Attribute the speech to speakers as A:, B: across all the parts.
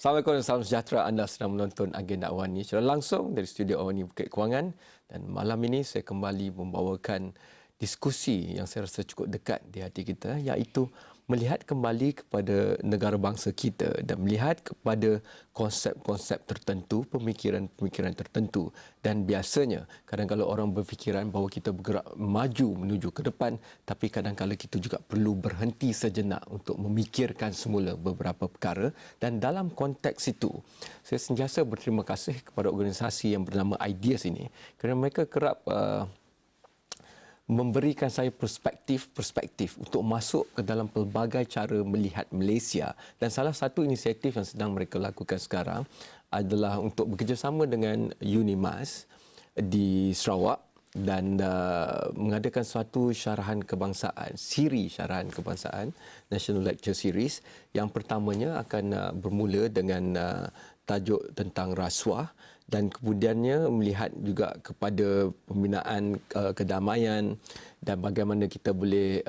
A: Assalamualaikum dan salam sejahtera. Anda sedang menonton Agenda Awani secara langsung dari studio Awani Bukit Kewangan. Dan malam ini saya kembali membawakan diskusi yang saya rasa cukup dekat di hati kita, iaitu melihat kembali kepada negara bangsa kita dan melihat kepada konsep-konsep tertentu, pemikiran-pemikiran tertentu. Dan biasanya kadang-kadang orang berfikiran bahawa kita bergerak maju menuju ke depan, tapi kadang-kadang kita juga perlu berhenti sejenak untuk memikirkan semula beberapa perkara. Dan dalam konteks itu, saya sentiasa berterima kasih kepada organisasi yang bernama Ideas ini kerana mereka kerap memberikan saya perspektif untuk masuk ke dalam pelbagai cara melihat Malaysia. Dan salah satu inisiatif yang sedang mereka lakukan sekarang adalah untuk bekerjasama dengan UNIMAS di Sarawak dan mengadakan suatu syarahan kebangsaan, siri syarahan kebangsaan, National Lecture Series. Yang pertamanya akan bermula dengan tajuk tentang rasuah, dan kemudiannya melihat juga kepada pembinaan kedamaian dan bagaimana kita boleh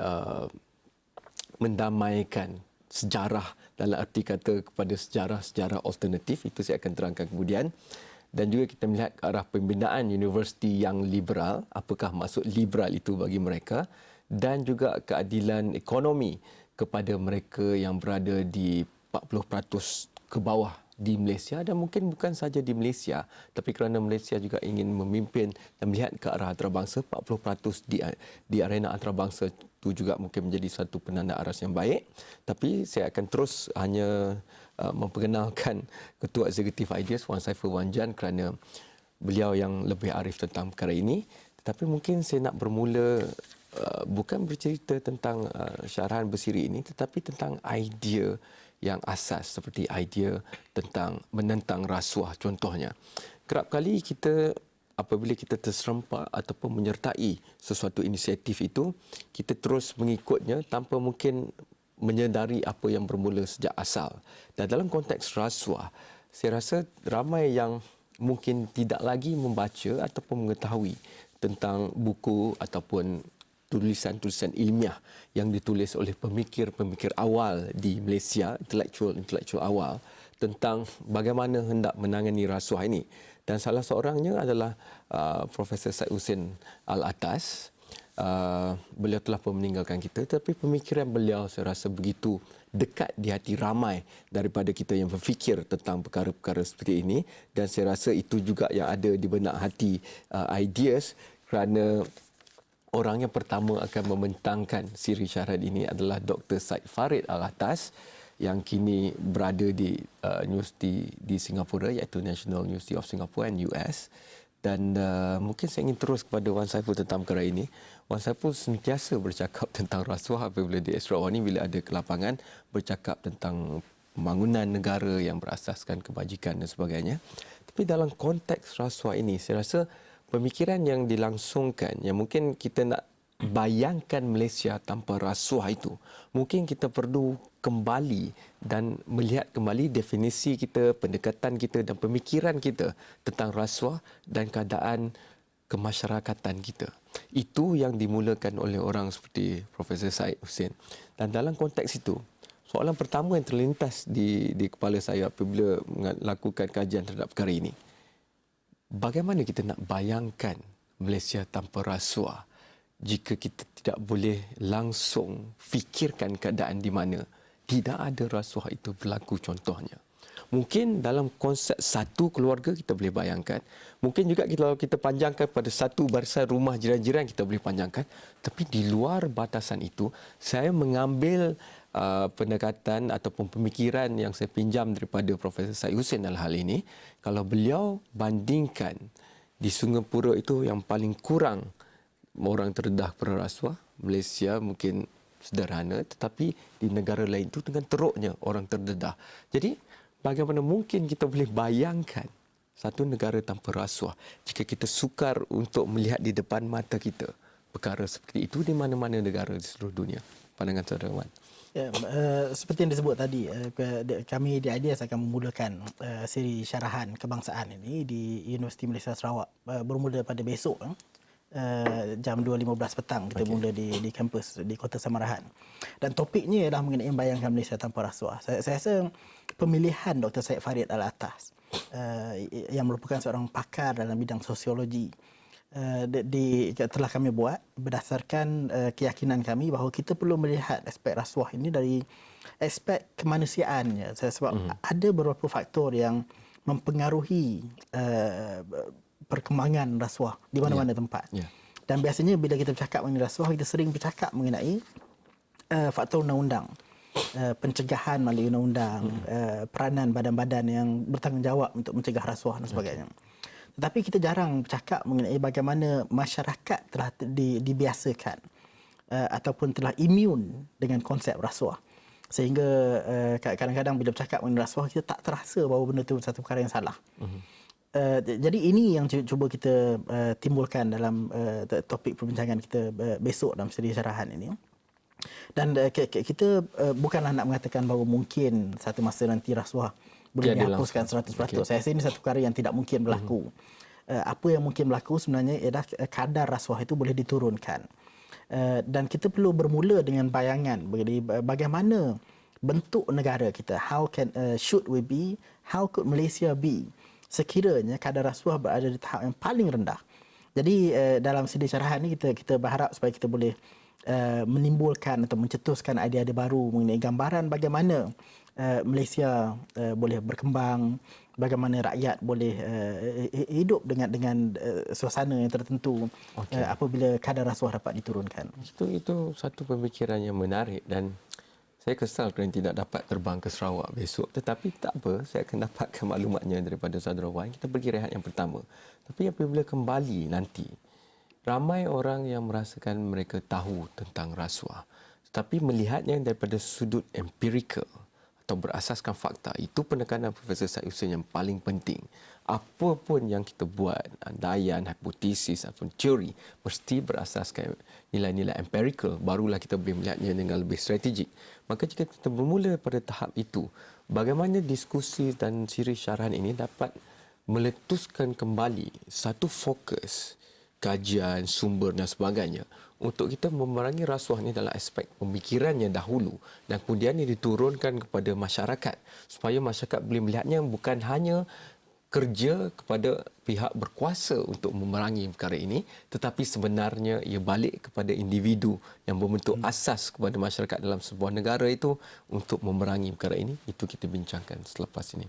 A: mendamaikan sejarah, dalam arti kata kepada sejarah-sejarah alternatif. Itu saya akan terangkan kemudian. Dan juga kita melihat ke arah pembinaan universiti yang liberal, apakah maksud liberal itu bagi mereka, dan juga keadilan ekonomi kepada mereka yang berada di 40% ke bawah di Malaysia, dan mungkin bukan saja di Malaysia, tapi kerana Malaysia juga ingin memimpin dan melihat ke arah antarabangsa, 40% di arena antarabangsa itu juga mungkin menjadi satu penanda aras yang baik. Tapi saya akan terus hanya memperkenalkan Ketua Eksekutif Ideas, Wan Saiful Wan Jan, kerana beliau yang lebih arif tentang perkara ini. Tetapi mungkin saya nak bermula bukan bercerita tentang syarahan bersiri ini, tetapi tentang idea yang asas, seperti idea tentang menentang rasuah contohnya. Kerap kali kita, apabila kita terserempak ataupun menyertai sesuatu inisiatif itu, kita terus mengikutnya tanpa mungkin menyedari apa yang bermula sejak asal. Dan dalam konteks rasuah, saya rasa ramai yang mungkin tidak lagi membaca ataupun mengetahui tentang buku ataupun tulisan-tulisan ilmiah yang ditulis oleh pemikir-pemikir awal di Malaysia, intelektual awal, tentang bagaimana hendak menangani rasuah ini. Dan salah seorangnya adalah Profesor Syed Hussein Alatas. Beliau telah pun meninggalkan kita, tapi pemikiran beliau saya rasa begitu dekat di hati ramai daripada kita yang berfikir tentang perkara-perkara seperti ini. Dan saya rasa itu juga yang ada di benak hati Ideas, kerana orang yang pertama akan membentangkan siri syarahan ini adalah Dr. Syed Farid Alatas yang kini berada di universiti di Singapura, iaitu National University of Singapore and US. Dan mungkin saya ingin terus kepada Wan Saiful tentang perkara ini. Wan Saiful sentiasa bercakap tentang rasuah apabila di Sarawak ini, bila ada ke lapangan, bercakap tentang pembangunan negara yang berasaskan kebajikan dan sebagainya. Tapi dalam konteks rasuah ini, saya rasa pemikiran yang dilangsungkan, yang mungkin kita nak bayangkan Malaysia tanpa rasuah itu, mungkin kita perlu kembali dan melihat kembali definisi kita, pendekatan kita dan pemikiran kita tentang rasuah dan keadaan kemasyarakatan kita. Itu yang dimulakan oleh orang seperti Profesor Syed Hussein. Dan dalam konteks itu, soalan pertama yang terlintas di kepala saya apabila melakukan kajian terhadap perkara ini, bagaimana kita nak bayangkan Malaysia tanpa rasuah jika kita tidak boleh langsung fikirkan keadaan di mana tidak ada rasuah itu berlaku contohnya. Mungkin dalam konsep satu keluarga kita boleh bayangkan. Mungkin juga kalau kita panjangkan pada satu barisan rumah jiran-jiran kita boleh panjangkan. Tapi di luar batasan itu, saya mengambil pendekatan ataupun pemikiran yang saya pinjam daripada Profesor Syed Hussein dalam hal ini. Kalau beliau bandingkan di Singapura itu yang paling kurang orang terdedah kepada rasuah, Malaysia mungkin sederhana, tetapi di negara lain itu dengan teruknya orang terdedah. Jadi bagaimana mungkin kita boleh bayangkan satu negara tanpa rasuah jika kita sukar untuk melihat di depan mata kita perkara seperti itu di mana-mana negara di seluruh dunia. Pandangan saudara Wan.
B: Ya, seperti yang disebut tadi, kami di Ideas akan memulakan siri syarahan kebangsaan ini di Universiti Malaysia Sarawak bermula pada besok. jam 2.15 petang kita mula di kampus di Kota Samarahan. Dan topiknya ialah mengenai bayangkan Malaysia tanpa rasuah. Saya rasa pemilihan Dr. Syed Farid Al-Atas yang merupakan seorang pakar dalam bidang sosiologi telah kami buat berdasarkan keyakinan kami bahawa kita perlu melihat aspek rasuah ini dari aspek kemanusiaannya. Sebab ada beberapa faktor yang mempengaruhi perkembangan rasuah di mana-mana tempat. Dan biasanya bila kita bercakap mengenai rasuah, kita sering bercakap mengenai faktor undang-undang, pencegahan melalui undang-undang, peranan badan-badan yang bertanggungjawab untuk mencegah rasuah dan sebagainya. Tetapi kita jarang bercakap mengenai bagaimana masyarakat telah dibiasakan ataupun telah imun dengan konsep rasuah. Sehingga kadang-kadang bila bercakap mengenai rasuah, kita tak terasa bahawa benda itu satu perkara yang salah. Jadi ini yang cuba kita timbulkan dalam topik perbincangan kita besok dalam siri syarahan ini. Dan kita bukanlah nak mengatakan bahawa mungkin satu masa nanti rasuah boleh dihapuskan 100%. Saya rasa ini satu perkara yang tidak mungkin berlaku. Apa yang mungkin berlaku sebenarnya ialah kadar rasuah itu boleh diturunkan. Dan kita perlu bermula dengan bayangan bagaimana bentuk negara kita. How should we be? How could Malaysia be? Sekiranya kadar rasuah berada di tahap yang paling rendah. Jadi dalam siri syarahan ini kita berharap supaya kita boleh menimbulkan atau mencetuskan idea-idea baru mengenai gambaran bagaimana Malaysia boleh berkembang, bagaimana rakyat boleh hidup dengan suasana yang tertentu apabila kadar rasuah dapat diturunkan.
A: Itu satu pemikiran yang menarik dan saya kesal kerana tidak dapat terbang ke Sarawak besok. Tetapi tak apa, saya akan dapatkan maklumatnya daripada saudara Wan. Kita pergi rehat yang pertama. Tapi apabila kembali nanti, ramai orang yang merasakan mereka tahu tentang rasuah. Tetapi melihatnya daripada sudut empirikal atau berasaskan fakta, itu penekanan Profesor Syed Hussein yang paling penting. Apa pun yang kita buat, andaian, hipotesis ataupun teori, mesti berasaskan nilai-nilai empirikal, barulah kita boleh melihatnya dengan lebih strategik. Maka jika kita bermula pada tahap itu, bagaimana diskusi dan siri syarahan ini dapat meletuskan kembali satu fokus kajian, sumber dan sebagainya untuk kita memerangi rasuah ini dalam aspek pemikirannya dahulu dan kemudian ini diturunkan kepada masyarakat supaya masyarakat boleh melihatnya bukan hanya kerja kepada pihak berkuasa untuk memerangi perkara ini, tetapi sebenarnya ia balik kepada individu yang membentuk asas kepada masyarakat dalam sebuah negara itu untuk memerangi perkara ini. Itu kita bincangkan selepas ini.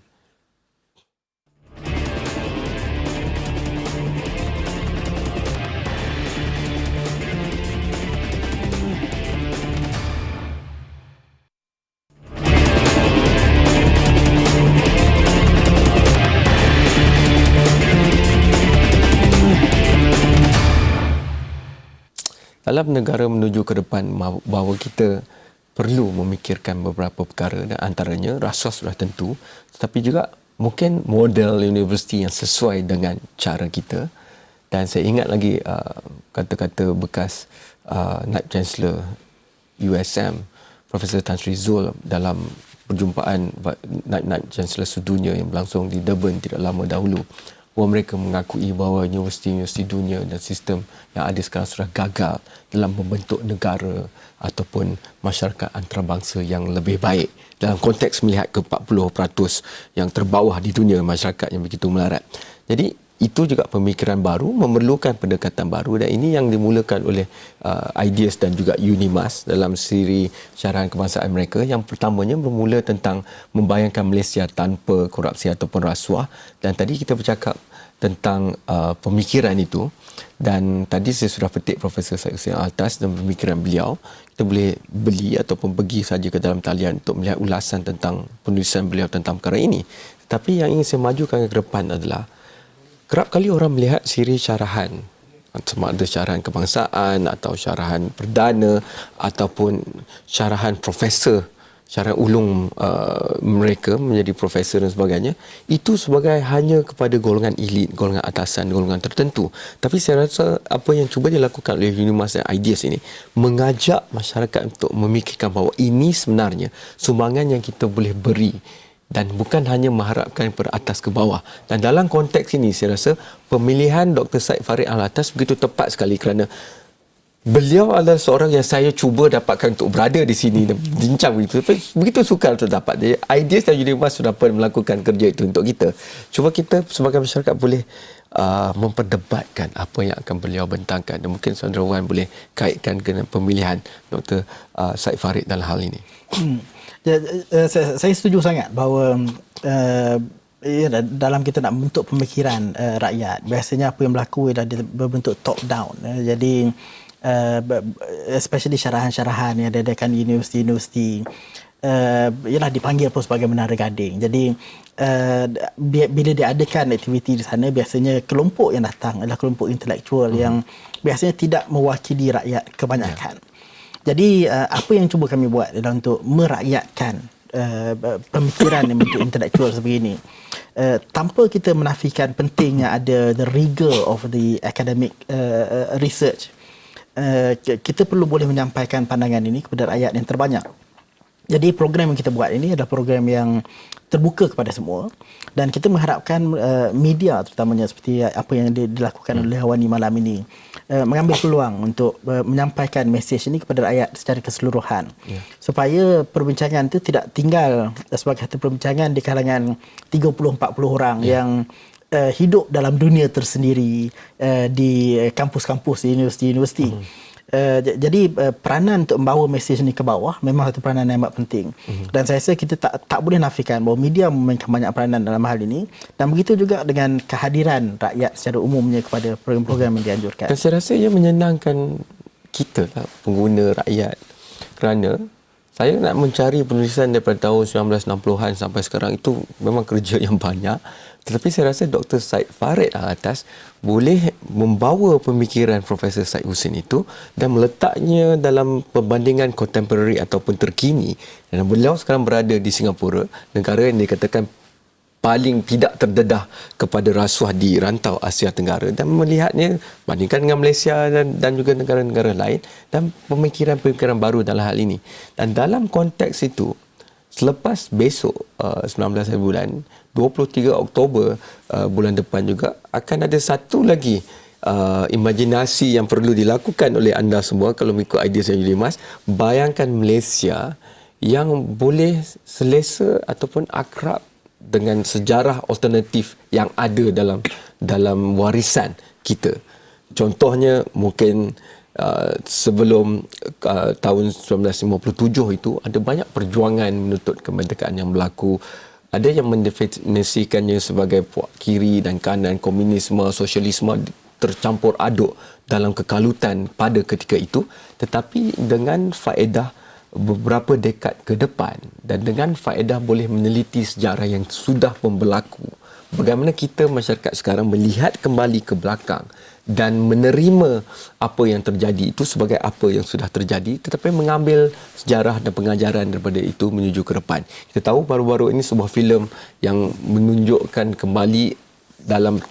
A: Dalam negara menuju ke depan, bahawa kita perlu memikirkan beberapa perkara dan antaranya rasuah sudah tentu, tetapi juga mungkin model universiti yang sesuai dengan cara kita. Dan saya ingat lagi kata-kata bekas Naib Chancellor USM, Profesor Tan Sri Zul dalam perjumpaan Naib Chancellor sedunia yang berlangsung di Durban tidak lama dahulu, bahawa mereka mengakui bahawa universiti-universiti dunia dan sistem yang ada sekarang sudah gagal dalam membentuk negara ataupun masyarakat antarabangsa yang lebih baik dalam konteks melihat ke 40% yang terbawah di dunia masyarakat yang begitu melarat. Jadi itu juga pemikiran baru, memerlukan pendekatan baru dan ini yang dimulakan oleh Ideas dan juga UNIMAS dalam siri syarahan kebangsaan mereka. Yang pertamanya bermula tentang membayangkan Malaysia tanpa korupsi ataupun rasuah, dan tadi kita bercakap tentang pemikiran itu dan tadi saya sudah petik Profesor Syed Hussein Al-Atas dan pemikiran beliau. Kita boleh beli ataupun pergi saja ke dalam talian untuk melihat ulasan tentang penulisan beliau tentang perkara ini. Tapi yang ingin saya majukan ke depan adalah kerap kali orang melihat siri syarahan, sama ada syarahan kebangsaan atau syarahan perdana ataupun syarahan profesor, syarahan ulung mereka menjadi profesor dan sebagainya, itu sebagai hanya kepada golongan elit, golongan atasan, golongan tertentu. Tapi saya rasa apa yang cuba dilakukan oleh UNIMAS dan Ideas ini mengajak masyarakat untuk memikirkan bahawa ini sebenarnya sumbangan yang kita boleh beri dan bukan hanya mengharapkan per atas ke bawah. Dan dalam konteks ini saya rasa pemilihan Dr. Syed Farid Alatas begitu tepat sekali kerana beliau adalah seorang yang saya cuba dapatkan untuk berada di sini dan bincang begitu. Tapi begitu sukar untuk dapat. Jadi, Ideas dan Unimas sudah pun melakukan kerja itu untuk kita. Cuba kita sebagai masyarakat boleh memperdebatkan apa yang akan beliau bentangkan. Dan mungkin Saudara Wan boleh kaitkan dengan pemilihan Dr. Syed Farid dalam hal ini.
B: Saya setuju sangat bahawa dalam kita nak membentuk pemikiran rakyat, biasanya apa yang berlaku adalah berbentuk top down. Jadi especially syarahan-syarahan yang diadakan di universiti-universiti ialah dipanggil pun sebagai menara gading. Jadi bila diadakan aktiviti di sana, biasanya kelompok yang datang adalah kelompok intelektual yang biasanya tidak mewakili rakyat kebanyakan. Jadi apa yang cuba kami buat adalah untuk merakyatkan pemikiran yang bentuk intelektual sebegini. Tanpa kita menafikan pentingnya ada the rigor of the academic research. Kita perlu boleh menyampaikan pandangan ini kepada rakyat yang terbanyak. Jadi program yang kita buat ini adalah program yang terbuka kepada semua dan kita mengharapkan media terutamanya seperti apa yang dilakukan oleh Hawani malam ini mengambil peluang untuk menyampaikan mesej ini kepada rakyat secara keseluruhan supaya perbincangan itu tidak tinggal sebagai satu perbincangan di kalangan 30-40 orang yang hidup dalam dunia tersendiri di kampus-kampus, di universiti-universiti. Jadi peranan untuk membawa mesej ini ke bawah memang satu peranan yang amat penting. Dan saya rasa kita tak boleh nafikan bahawa media memainkan banyak peranan dalam hal ini dan begitu juga dengan kehadiran rakyat secara umumnya kepada program-program yang dianjurkan.
A: Dan saya rasa ia menyenangkan kita lah, pengguna rakyat, kerana saya nak mencari penulisan daripada tahun 1960-an sampai sekarang itu memang kerja yang banyak. Tetapi saya rasa Dr. Syed Farid Alatas boleh membawa pemikiran Profesor Syed Hussein itu dan meletaknya dalam perbandingan kontemporari ataupun terkini. Dan beliau sekarang berada di Singapura, negara yang dikatakan paling tidak terdedah kepada rasuah di rantau Asia Tenggara, dan melihatnya bandingkan dengan Malaysia dan juga negara-negara lain dan pemikiran-pemikiran baru dalam hal ini. Dan dalam konteks itu, selepas besok 19 bulan 23 Oktober bulan depan juga akan ada satu lagi imajinasi yang perlu dilakukan oleh anda semua kalau mengikut Ideas dan Unimas. Bayangkan Malaysia yang boleh selesa ataupun akrab dengan sejarah alternatif yang ada dalam warisan kita. Contohnya mungkin sebelum tahun 1957 itu ada banyak perjuangan menuntut kemerdekaan yang berlaku. Ada yang mendefinisikannya sebagai puak kiri dan kanan, komunisme, sosialisme tercampur aduk dalam kekalutan pada ketika itu. Tetapi dengan faedah beberapa dekad ke depan dan dengan faedah boleh meneliti sejarah yang sudah pun berlaku, bagaimana kita masyarakat sekarang melihat kembali ke belakang dan menerima apa yang terjadi itu sebagai apa yang sudah terjadi, tetapi mengambil sejarah dan pengajaran daripada itu menuju ke depan. Kita tahu baru-baru ini sebuah filem yang menunjukkan kembali dalam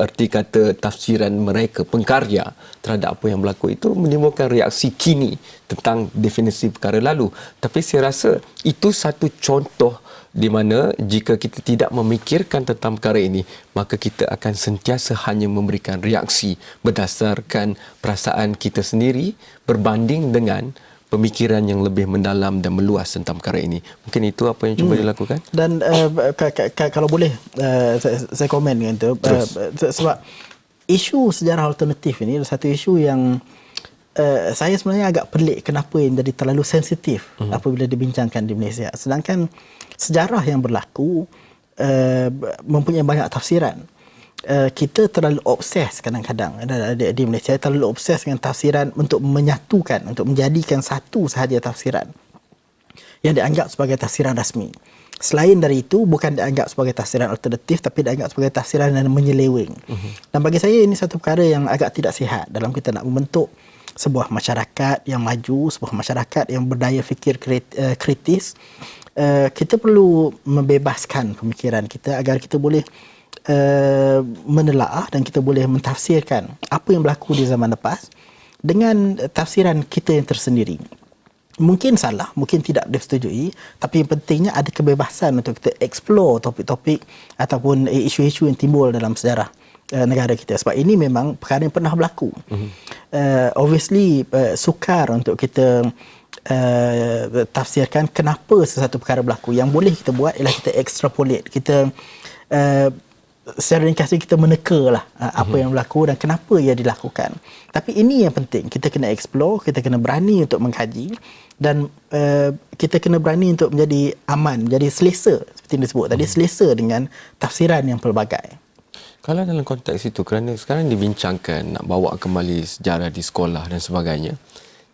A: erti kata tafsiran mereka, pengkarya terhadap apa yang berlaku itu menimbulkan reaksi kini tentang definisi perkara lalu. Tapi saya rasa itu satu contoh di mana jika kita tidak memikirkan tentang perkara ini, maka kita akan sentiasa hanya memberikan reaksi berdasarkan perasaan kita sendiri berbanding dengan pemikiran yang lebih mendalam dan meluas tentang perkara ini. Mungkin itu apa yang cuba dilakukan.
B: Dan kalau boleh saya komen dengan itu, sebab isu sejarah alternatif ini adalah satu isu yang saya sebenarnya agak pelik kenapa yang jadi terlalu sensitif apabila dibincangkan di Malaysia. Sedangkan sejarah yang berlaku mempunyai banyak tafsiran. Kita terlalu obses kadang-kadang di Malaysia, terlalu obses dengan tafsiran untuk menyatukan, untuk menjadikan satu sahaja tafsiran yang dianggap sebagai tafsiran rasmi. Selain dari itu, bukan dianggap sebagai tafsiran alternatif, tapi dianggap sebagai tafsiran yang menyeleweng. Dan bagi saya ini satu perkara yang agak tidak sihat dalam kita nak membentuk sebuah masyarakat yang maju, sebuah masyarakat yang berdaya fikir kritis. Kita perlu membebaskan pemikiran kita agar kita boleh menelaah dan kita boleh mentafsirkan apa yang berlaku di zaman lepas dengan tafsiran kita yang tersendiri. mungkin salah, mungkin tidak disetujui, tapi yang pentingnya ada kebebasan untuk kita explore topik-topik ataupun isu-isu yang timbul dalam sejarah negara kita. Sebab ini memang perkara yang pernah berlaku. Obviously, sukar untuk kita tafsirkan kenapa sesuatu perkara berlaku. Yang boleh kita buat ialah kita extrapolate, kita secara ringkas kita meneka apa yang berlaku dan kenapa ia dilakukan. Tapi ini yang penting, kita kena explore, kita kena berani untuk mengkaji dan kita kena berani untuk menjadi aman, menjadi selesa seperti yang disebut tadi, selesa dengan tafsiran yang pelbagai.
A: Kalau dalam konteks itu, kerana sekarang dibincangkan nak bawa kembali sejarah di sekolah dan sebagainya.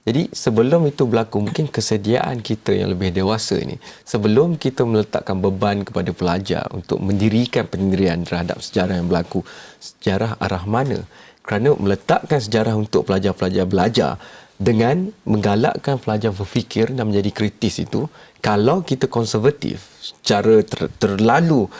A: Jadi sebelum itu berlaku, mungkin kesediaan kita yang lebih dewasa ini, sebelum kita meletakkan beban kepada pelajar untuk mendirikan pendirian terhadap sejarah yang berlaku, sejarah arah mana? Kerana meletakkan sejarah untuk pelajar-pelajar belajar dengan menggalakkan pelajar berfikir dan menjadi kritis itu, kalau kita konservatif, secara terlalu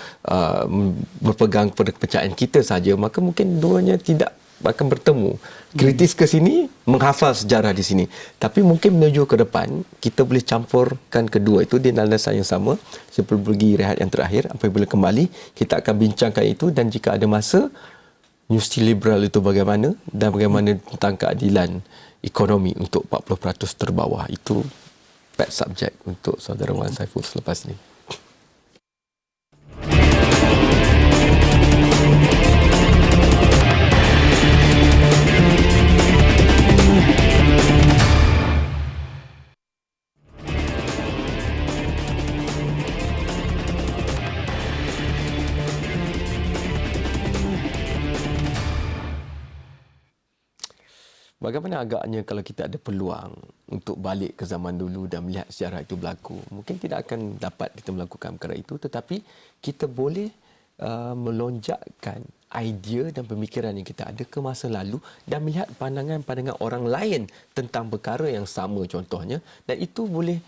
A: berpegang pada kepercayaan kita saja, maka mungkin duanya tidak akan bertemu. Kritis ke sini, menghafal sejarah di sini. Tapi mungkin menuju ke depan, kita boleh campurkan kedua itu di landasan yang sama. Saya perlu pergi rehat yang terakhir. Apabila kembali, kita akan bincangkan itu dan jika ada masa, universiti liberal itu bagaimana dan bagaimana tentang keadilan ekonomi untuk 40% terbawah. Itu pet subject untuk saudara Wan Saiful selepas ini. Bagaimana agaknya kalau kita ada peluang untuk balik ke zaman dulu dan melihat sejarah itu berlaku? Mungkin tidak akan dapat kita melakukan perkara itu, tetapi kita boleh melonjakkan idea dan pemikiran yang kita ada ke masa lalu dan melihat pandangan-pandangan orang lain tentang perkara yang sama contohnya, dan itu boleh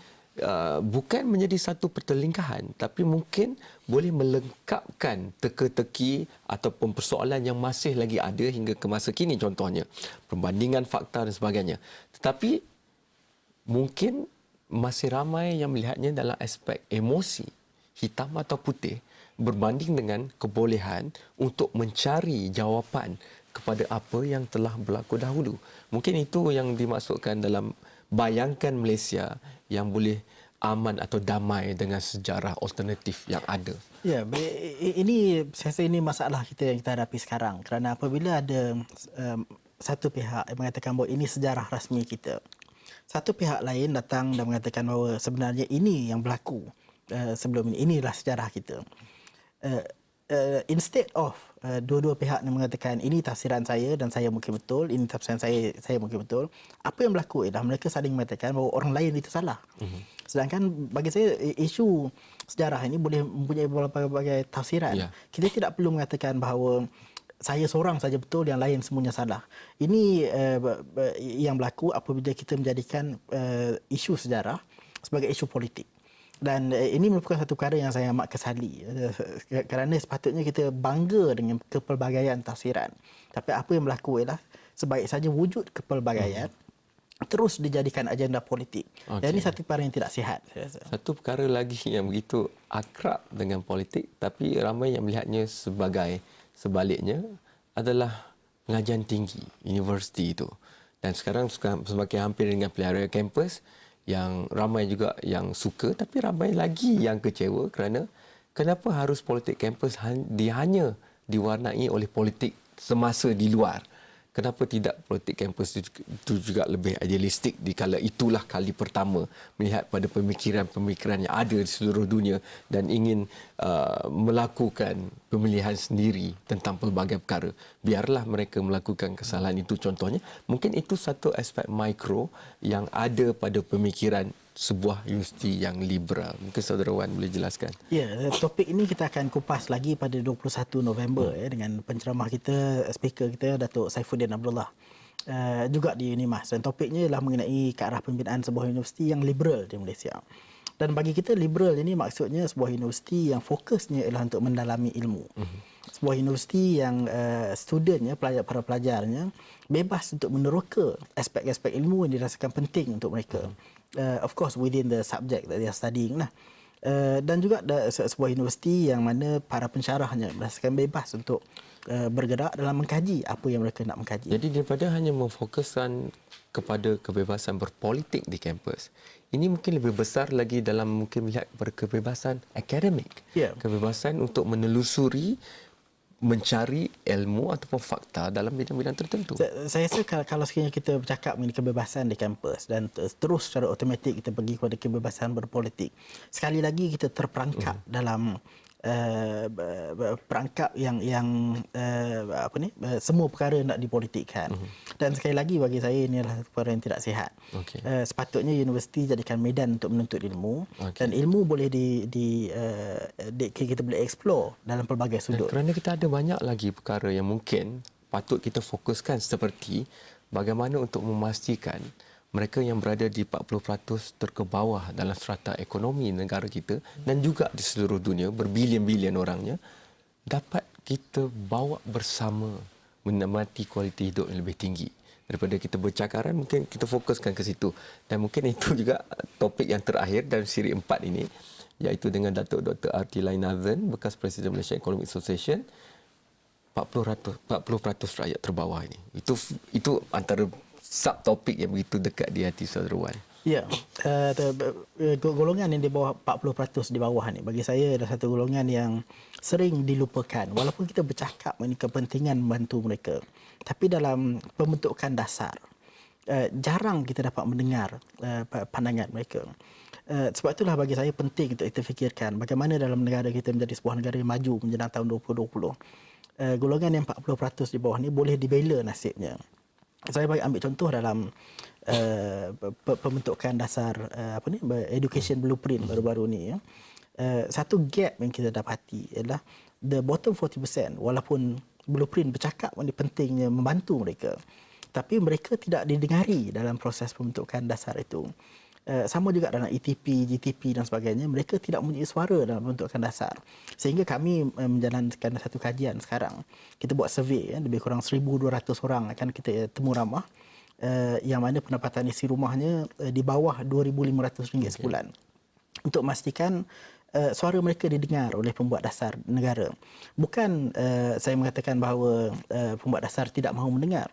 A: bukan menjadi satu pertelingkahan, tapi mungkin boleh melengkapkan teka-teki ataupun persoalan yang masih lagi ada hingga ke masa kini, contohnya perbandingan fakta dan sebagainya. Tetapi mungkin masih ramai yang melihatnya dalam aspek emosi, hitam atau putih, berbanding dengan kebolehan untuk mencari jawapan kepada apa yang telah berlaku dahulu. Mungkin itu yang dimaksudkan dalam bayangkan Malaysia yang boleh aman atau damai dengan sejarah alternatif yang ada.
B: Ya, ini saya rasa ini masalah kita yang kita hadapi sekarang. Kerana apabila ada satu pihak yang mengatakan bahawa ini sejarah rasmi kita, satu pihak lain datang dan mengatakan bahawa sebenarnya ini yang berlaku sebelum ini, inilah sejarah kita. Instead of dua-dua pihak yang mengatakan ini tafsiran saya dan saya mungkin betul, ini tafsiran saya mungkin betul, apa yang berlaku ialah mereka saling mengatakan bahawa orang lain itu salah. Sedangkan bagi saya isu sejarah ini boleh mempunyai berbagai tafsiran. Yeah. Kita tidak perlu mengatakan bahawa saya seorang saja betul, yang lain semuanya salah. Ini yang berlaku apabila kita menjadikan isu sejarah sebagai isu politik. Dan ini merupakan satu perkara yang saya amat kesali, kerana sepatutnya kita bangga dengan kepelbagaian tafsiran. Tapi apa yang berlaku ialah sebaik saja wujud kepelbagaian terus dijadikan agenda politik. Okay. Dan ini satu perkara yang tidak sihat, saya rasa.
A: Satu perkara lagi yang begitu akrab dengan politik tapi ramai yang melihatnya sebagai sebaliknya adalah pengajian tinggi, universiti itu. Dan sekarang semakin hampir dengan pelihara kampus, yang ramai juga yang suka tapi ramai lagi yang kecewa kerana kenapa harus politik kampus hanya diwarnai oleh politik semasa di luar. Kenapa tidak politik kampus itu juga lebih idealistik dikala itulah kali pertama melihat pada pemikiran-pemikiran yang ada di seluruh dunia dan ingin melakukan pemilihan sendiri tentang pelbagai perkara. Biarlah mereka melakukan kesalahan itu contohnya. Mungkin itu satu aspek mikro yang ada pada pemikiran sebuah universiti yang liberal. Mungkin saudara Wan boleh jelaskan.
B: Ya, topik ini kita akan kupas lagi pada 21 November dengan penceramah kita, speaker kita Datuk Saifuddin Abdullah. Juga di UNIMAS, dan topiknya ialah mengenai ke arah pembinaan sebuah universiti yang liberal di Malaysia. Dan bagi kita liberal ini maksudnya sebuah universiti yang fokusnya ialah untuk mendalami ilmu. Sebuah universiti yang studentnya, para pelajarnya bebas untuk meneroka aspek-aspek ilmu yang dirasakan penting untuk mereka. of course within the subject that they are studying lah. Dan juga sebuah universiti yang mana para pensyarahnya berdasarkan bebas untuk bergerak dalam mengkaji apa yang mereka nak mengkaji.
A: Jadi daripada hanya memfokuskan kepada kebebasan berpolitik di kampus, ini mungkin lebih besar lagi dalam mungkin melihat kepada kebebasan akademik.
B: Ya.
A: Kebebasan untuk menelusuri, mencari ilmu ataupun fakta dalam bidang-bidang tertentu.
B: Saya rasa kalau sekiranya kita bercakap mengenai kebebasan di kampus dan terus secara automatik kita pergi kepada kebebasan berpolitik, sekali lagi kita terperangkap dalam perangkap yang semua perkara nak dipolitikkan. Dan sekali lagi bagi saya ini adalah perkara yang tidak sihat.
A: Okey.
B: Sepatutnya universiti jadikan medan untuk menuntut ilmu, dan ilmu boleh kita boleh explore dalam pelbagai sudut.
A: Kerana kita ada banyak lagi perkara yang mungkin patut kita fokuskan, seperti bagaimana untuk memastikan mereka yang berada di 40% terkebawah dalam strata ekonomi negara kita dan juga di seluruh dunia, berbilion-bilion orangnya, dapat kita bawa bersama menikmati kualiti hidup yang lebih tinggi. Daripada kita bercakaran, mungkin kita fokuskan ke situ. Dan mungkin itu juga topik yang terakhir dalam siri 4 ini, iaitu dengan Datuk Dr. R.T. Lainathan, bekas Presiden Malaysia Economic Association. 40% rakyat terbawah ini. Itu antara subtopik yang begitu dekat di hati saudara Wan.
B: Ya, golongan yang di bawah 40% di bawah ni bagi saya adalah satu golongan yang sering dilupakan. Walaupun kita bercakap mengenai kepentingan membantu mereka, tapi dalam pembentukan dasar jarang kita dapat mendengar pandangan mereka. Sebab itulah bagi saya penting untuk kita fikirkan bagaimana dalam negara kita menjadi sebuah negara yang maju menjelang tahun 2020. Golongan yang 40% di bawah ni boleh dibela nasibnya. Saya bagi ambil contoh dalam pembentukan dasar education blueprint baru-baru ni ya. Satu gap yang kita dapati adalah the bottom 40%, walaupun blueprint bercakap mengenai pentingnya membantu mereka, tapi mereka tidak didengari dalam proses pembentukan dasar itu. Sama juga dalam ETP, GTP dan sebagainya, mereka tidak mempunyai suara dalam pembentukan dasar. Sehingga kami menjalankan satu kajian sekarang. Kita buat survey, lebih kurang 1,200 orang akan kita temu ramah, yang mana pendapatan isi rumahnya di bawah RM2,500 sebulan. Untuk memastikan suara mereka didengar oleh pembuat dasar negara. Bukan saya mengatakan bahawa pembuat dasar tidak mahu mendengar,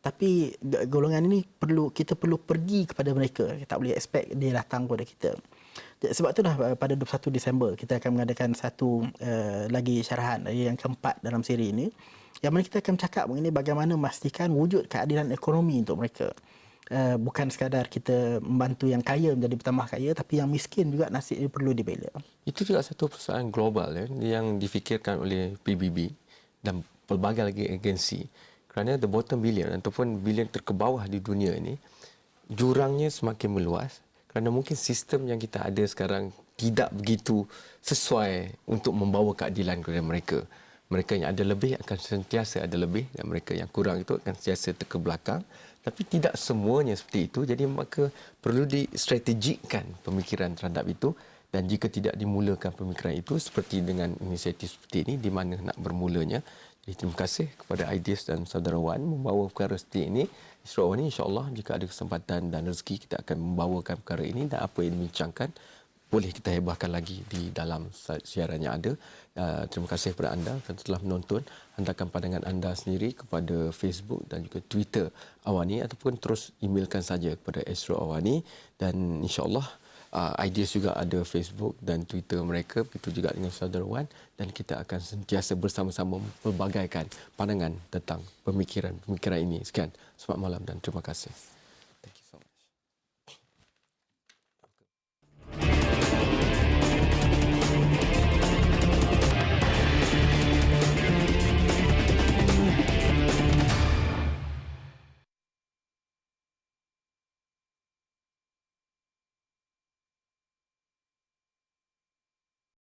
B: tapi golongan ini kita perlu pergi kepada mereka. Kita tak boleh expect dia datang kepada kita. Sebab itulah pada 21 Disember kita akan mengadakan satu lagi syarahan yang keempat dalam siri ini, yang mana kita akan cakap mengenai bagaimana memastikan wujud keadilan ekonomi untuk mereka. Bukan sekadar kita membantu yang kaya menjadi bertambah kaya, tapi yang miskin juga nasibnya perlu dibela.
A: Itu juga satu persoalan global yang difikirkan oleh PBB dan pelbagai lagi agensi. Kerana the bottom billion ataupun bilion terkebawah di dunia ini, jurangnya semakin meluas kerana mungkin sistem yang kita ada sekarang tidak begitu sesuai untuk membawa keadilan kepada mereka. Mereka yang ada lebih akan sentiasa ada lebih, dan mereka yang kurang itu akan sentiasa terkebelakang. Tapi tidak semuanya seperti itu, jadi maka perlu distrategikkan pemikiran terhadap itu. Dan jika tidak dimulakan pemikiran itu seperti dengan inisiatif seperti ini, di mana nak bermulanya. Jadi terima kasih kepada Ideas dan Saudara Wan membawa perkara seperti ini. Esok ini insya-Allah jika ada kesempatan dan rezeki kita akan membawakan perkara ini, dan apa yang dibincangkan boleh kita hebahkan lagi di dalam siaran yang ada. Terima kasih kepada anda yang telah menonton. Hantarkan pandangan anda sendiri kepada Facebook dan juga Twitter Awani, ataupun terus emailkan saja kepada Astro Awani, dan insya-Allah Ideas juga ada Facebook dan Twitter mereka, begitu juga dengan Saudara Wan, dan kita akan sentiasa bersama-sama membagaikan pandangan tentang pemikiran ini. Sekian, selamat malam dan terima kasih.